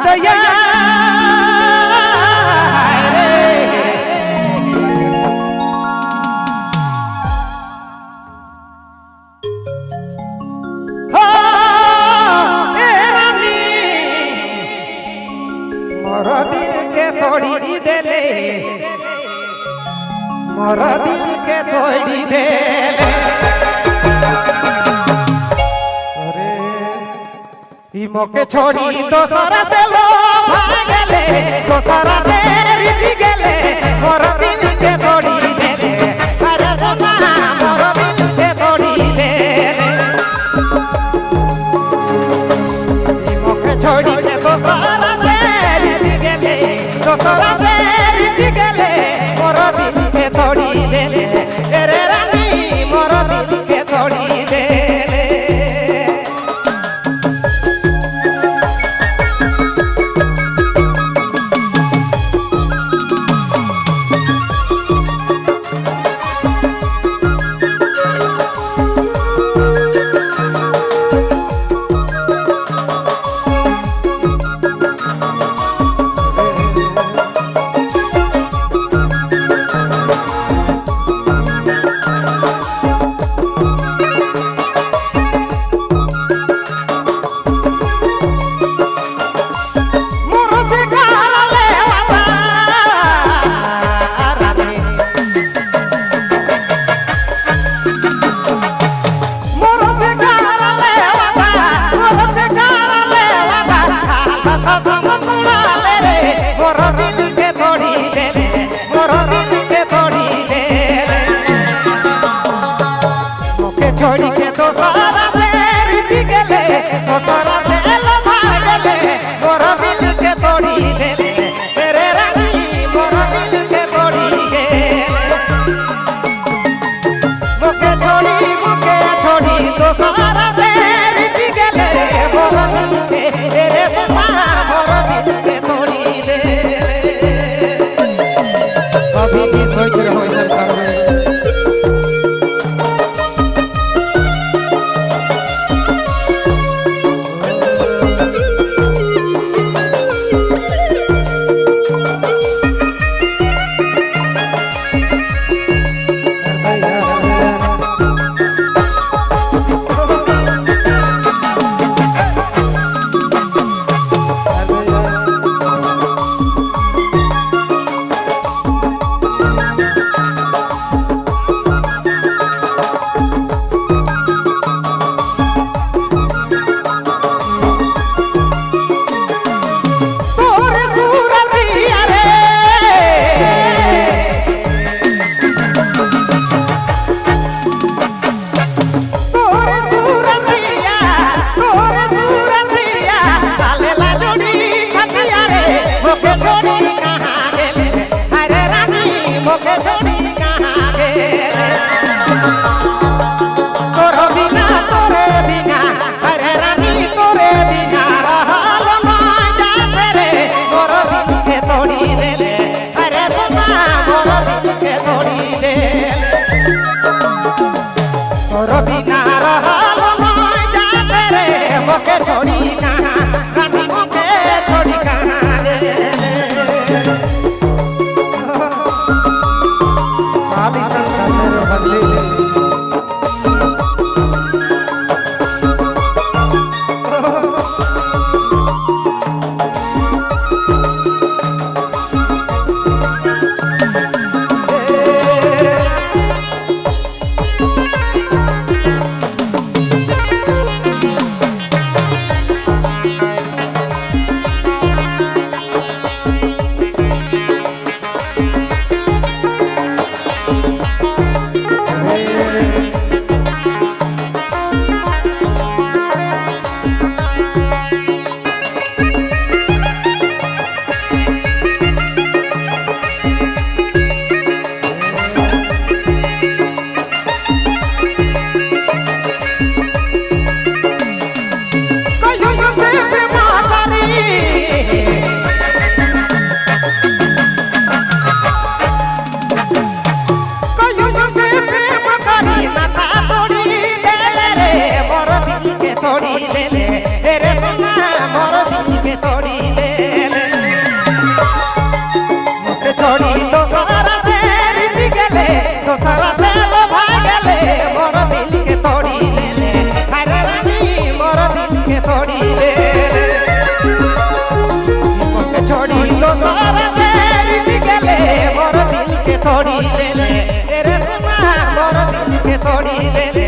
दया मोर दिल के तोड़ी देले मोर दिल के तोड़ी देले अरे ई मोके छोड़ी दोसरा से लो भागले दोसरा से रिदी गेले मोर दिल के तोड़ी देले अरे सोना मोर दिल के तोड़ी देले ई मोके छोड़ी के दोसरा से रिदी गेले दोसरा से रिदी गेले मोर दिल के तोड़ी देले अरे रानी मोर दिल के तोड़ी देले छोड़ी के दोसरा से रिदी गेले दोसरा से लो भागले मोर दिल के तोड़ी देले तेरे रानी मोर दिल के तोड़ी गेले मोके छोड़ी दोसरा से रिदी गेले मोर दिल के तेरे सोना मोर दिल के तोड़ी देले अभी की सोच रहो इधर करवे बिना रहल जाते रे मोके छोड़ी कहाँ रानी मोके छोड़ी कहाँ रे खाली संसार बदले के तोड़ी देले